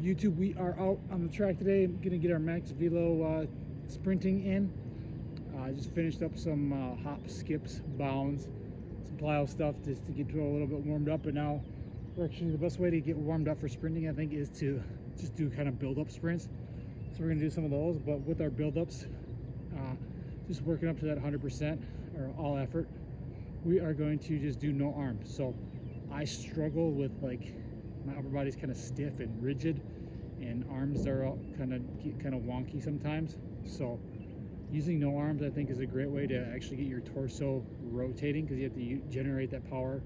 YouTube, we are out on the track today. I'm gonna get our Max Velo sprinting in. I just finished up some hops, skips, bounds, some plyo stuff just to get a little bit warmed up. And now, actually, the best way to get warmed up for sprinting, I think, is to just do kind of build-up sprints. So we're gonna do some of those, but with our build-ups, just working up to that 100% or all effort, we are going to just do no arms. So I struggle with, like, my upper body's kind of stiff and rigid, and arms are kind of wonky sometimes. So using no arms, I think, is a great way to actually get your torso rotating, because you have to generate that power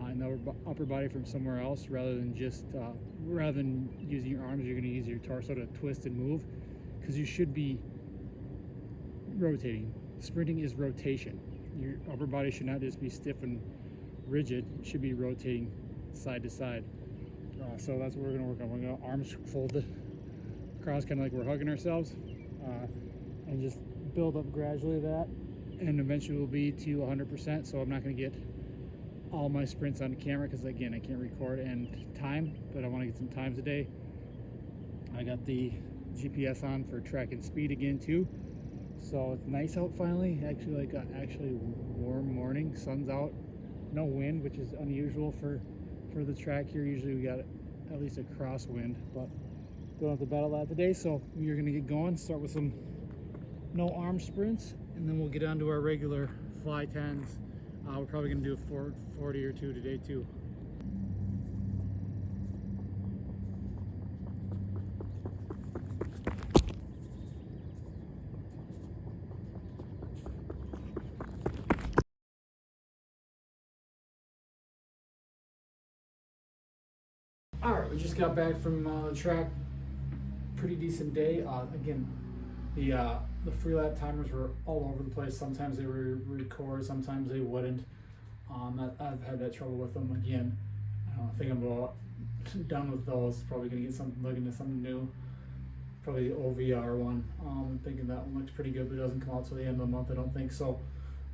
in the upper body from somewhere else, rather than using your arms. You're going to use your torso to twist and move, because you should be rotating. Sprinting is rotation. Your upper body should not just be stiff and rigid. It should be rotating side to side. So that's what we're going to work on. We're going to arms folded across, kind of like we're hugging ourselves, and just build up gradually that, and eventually we'll be to 100%. So I'm not going to get all my sprints on camera, because again, I can't record and time, but I want to get some times today. I got the GPS on for track and speed again too. So it's nice out finally. Actually, like actually warm morning, sun's out, no wind, which is unusual for the track here. Usually we got at least a crosswind, but don't have to battle that today. So we are going to get going, start with some no arm sprints, and then we'll get on to our regular fly 10s. We're probably going to do a 40 or 2 today too. All right, we just got back from the track. Pretty decent day. Again, the free lap timers were all over the place. Sometimes they would record, sometimes they wouldn't. I've had that trouble with them. Again, I think I'm about done with those. Probably gonna get looking at something new. Probably the OVR one. I'm thinking that one looks pretty good, but it doesn't come out till the end of the month, I don't think so.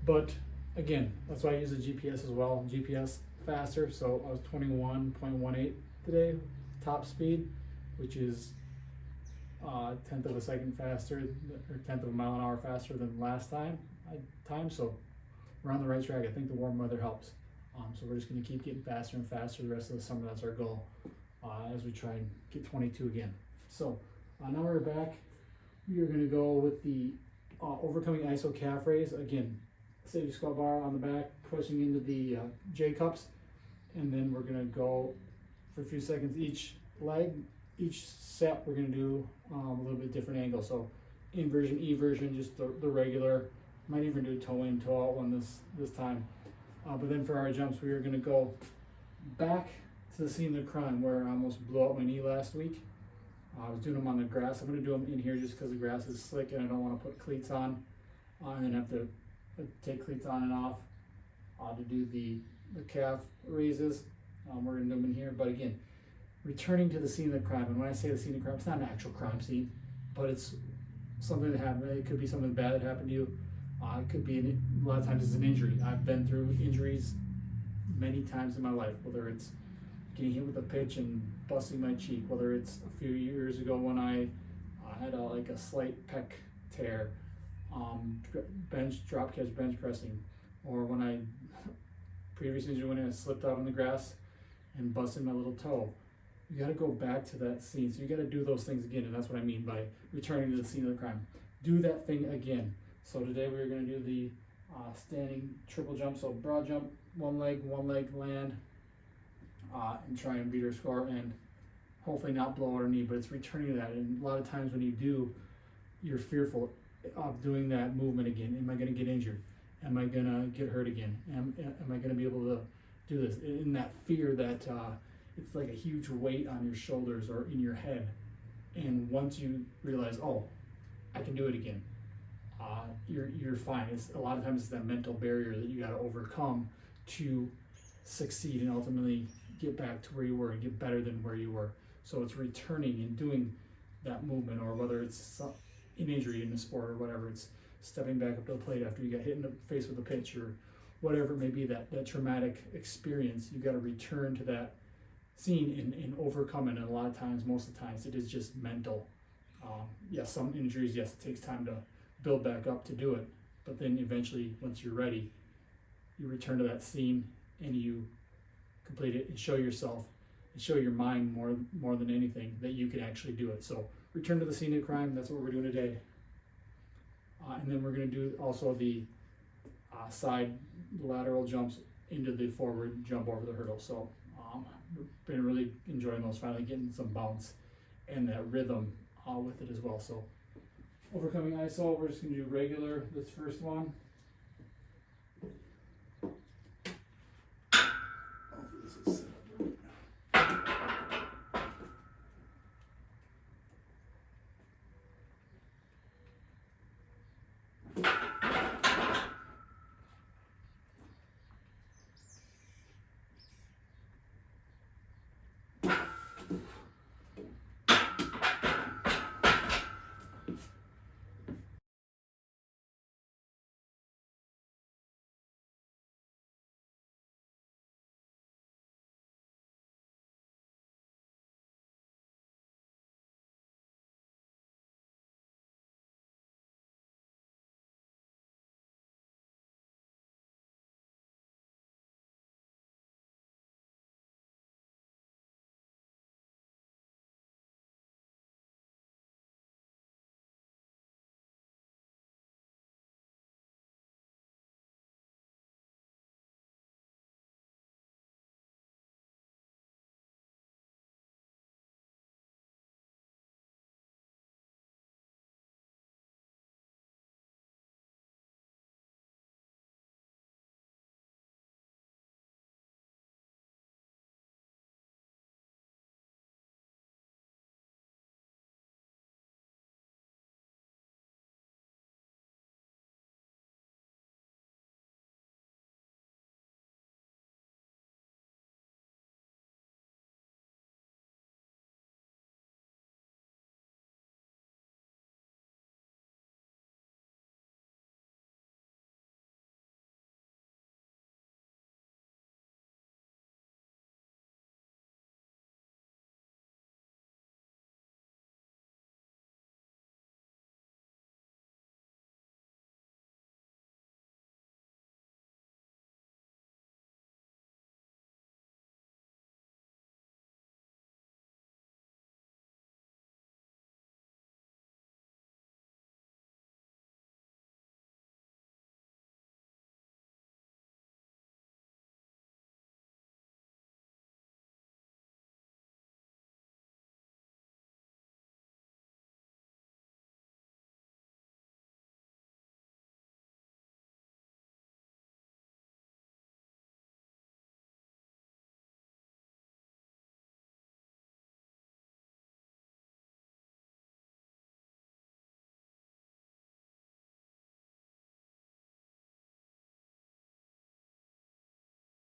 But again, that's why I use the GPS as well. GPS faster, so I was 21.18 today, top speed, which is 1/10 of a second faster, or 1/10 of a mile an hour faster than last time. So we're on the right track. I think the warm weather helps. So we're just going to keep getting faster and faster the rest of the summer. That's our goal, as we try and get 22 again. So now we're back. We are going to go with the overcoming iso calf raise. Again, safety squat bar on the back, pushing into the J cups, and then we're going to go for a few seconds each leg. Each set we're going to do a little bit different angle. So inversion, eversion, just the regular. Might even do toe in, toe out one this time. But then for our jumps, we are going to go back to the scene of the crime where I almost blew out my knee last week. I was doing them on the grass. I'm going to do them in here just because the grass is slick and I don't want to put cleats on and then have to take cleats on and off to do the calf raises. We're going to do them in here. But again, returning to the scene of the crime. And when I say the scene of the crime, it's not an actual crime scene, but it's something that happened. It could be something bad that happened to you. It could be, a lot of times it's an injury. I've been through injuries many times in my life, whether it's getting hit with a pitch and busting my cheek, whether it's a few years ago when I had a slight pec tear, drop catch bench pressing, or when I previously when I slipped out on the grass and busted my little toe. You got to go back to that scene. So you got to do those things again, and that's what I mean by returning to the scene of the crime. Do that thing again. So today we're going to do the standing triple jump. So broad jump, one leg land, and try and beat our score, and hopefully not blow out our knee, but it's returning to that. And a lot of times when you do, you're fearful of doing that movement again. Am I going to get injured? Am I going to get hurt again? Am I going to be able to do this? In that fear that it's like a huge weight on your shoulders or in your head. And once you realize, oh, I can do it again, you're fine. It's a lot of times it's that mental barrier that you got to overcome to succeed and ultimately get back to where you were and get better than where you were. So it's returning and doing that movement, or whether it's an injury in the sport or whatever, it's stepping back up to the plate after you got hit in the face with a pitch or whatever it may be, that traumatic experience. You got to return to that seen and overcome it. And a lot of times, most of the times, it is just mental. Yes, some injuries, yes, it takes time to build back up to do it. But then eventually, once you're ready, you return to that scene and you complete it and show yourself and show your mind more than anything that you can actually do it. So return to the scene of crime. That's what we're doing today. And then we're going to do also the side lateral jumps into the forward jump over the hurdle. So been really enjoying those, finally getting some bounce and that rhythm with it as well. So overcoming ISO, we're just going to do regular this first one. Hopefully this is set up right.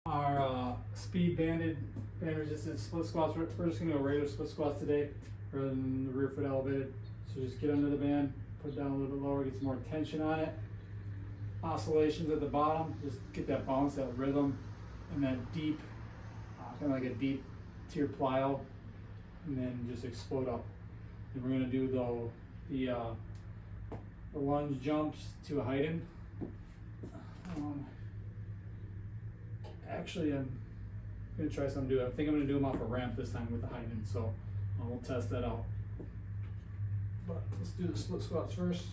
Our speed band resistance split squats, we're just going to go regular split squats today rather than the rear foot elevated. So just get under the band, put it down a little bit lower, get some more tension on it. Oscillations at the bottom, just get that bounce, that rhythm, and that deep, kind of like a deep tier plyo, and then just explode up. And we're going to do the lunge jumps to a heighten. Actually, I'm going to try something new. I think I'm going to do them off a ramp this time with the heighten, so we'll test that out. But let's do the split squats first.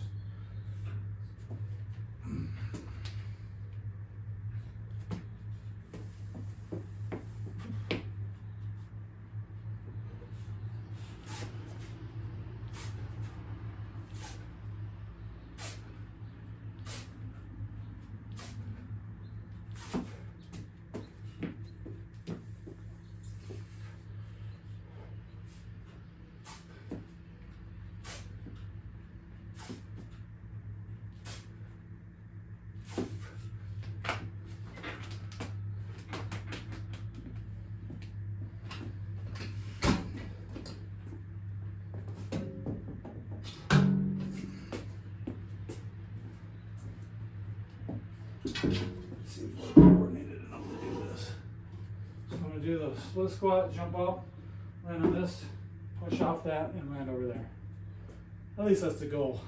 See if we're coordinated enough to do this. So I'm going to do the split split squat, jump up, land on this, push off that, and land over there. At least that's the goal.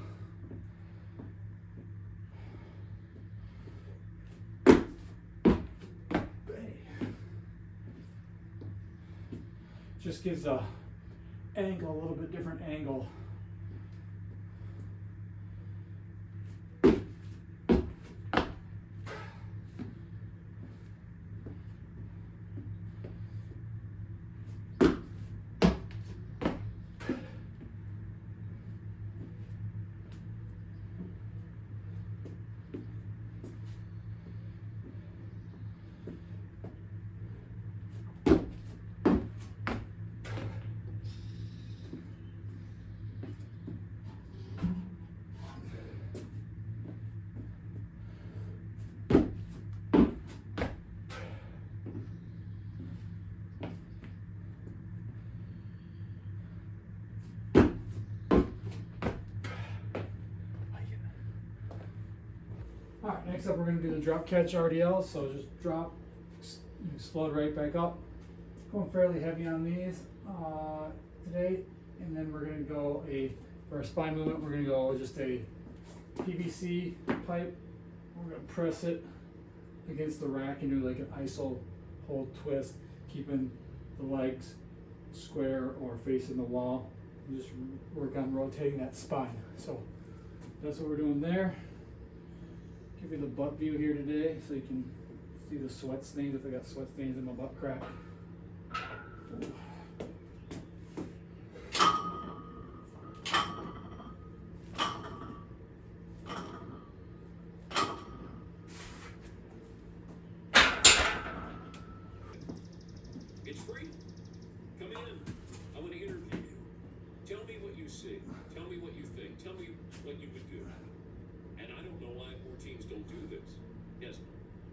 Just gives a angle, a little bit different angle. Alright, next up we're going to do the drop catch RDL, so just drop, explode right back up. Going fairly heavy on these today, and then we're going to go for our spine movement, we're going to go just a PVC pipe. We're going to press it against the rack and do like an iso hold twist, keeping the legs square or facing the wall. And just work on rotating that spine. So that's what we're doing there. Give you the butt view here today so you can see the sweat stains, if I got sweat stains in my butt crack. It's free. Come in. I want to interview you. Tell me what you see. Tell me what you think. Tell me what you would do. And I don't know why more teams don't do this. Yes.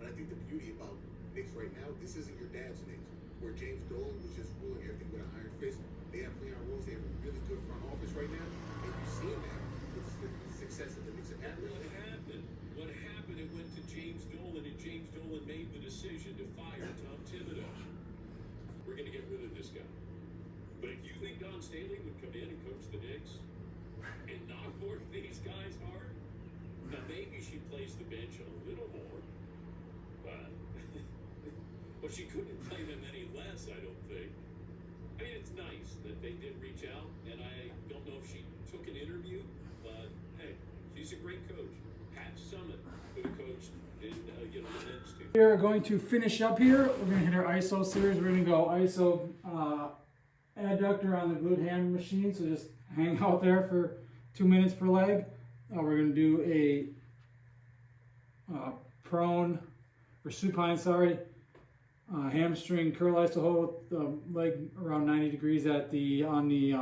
But I think the beauty about Knicks right now, this isn't your dad's Knicks, where James Dolan was just ruling everything with an iron fist. They have Leon Rose. They have a really good front office right now. And you've seen that with the success that the Knicks have had. What happened? What happened? It went to James Dolan, and James Dolan made the decision to fire Tom Thibodeau. We're going to get rid of this guy. But if you think Don Staley would come in and coach the Knicks and not work these guys hard, now maybe she plays the bench a little more, but well, she couldn't play them any less, I don't think. I mean, it's nice that they did reach out, and I don't know if she took an interview, but hey, she's a great coach. Pat Summitt could have coached in the Nets too. We are going to finish up here. We're going to hit our ISO series. We're going to go ISO adductor on the glute ham machine, so just hang out there for 2 minutes per leg. We're going to do a prone or supine, hamstring curl iso hold with the leg around 90 degrees on the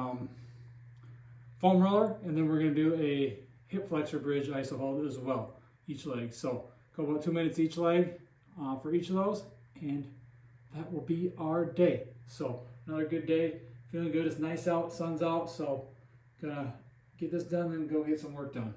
foam roller, and then we're going to do a hip flexor bridge iso hold as well, each leg. So go about 2 minutes each leg for each of those, and that will be our day. So another good day, feeling good. It's nice out, sun's out, so gonna get this done and go get some work done.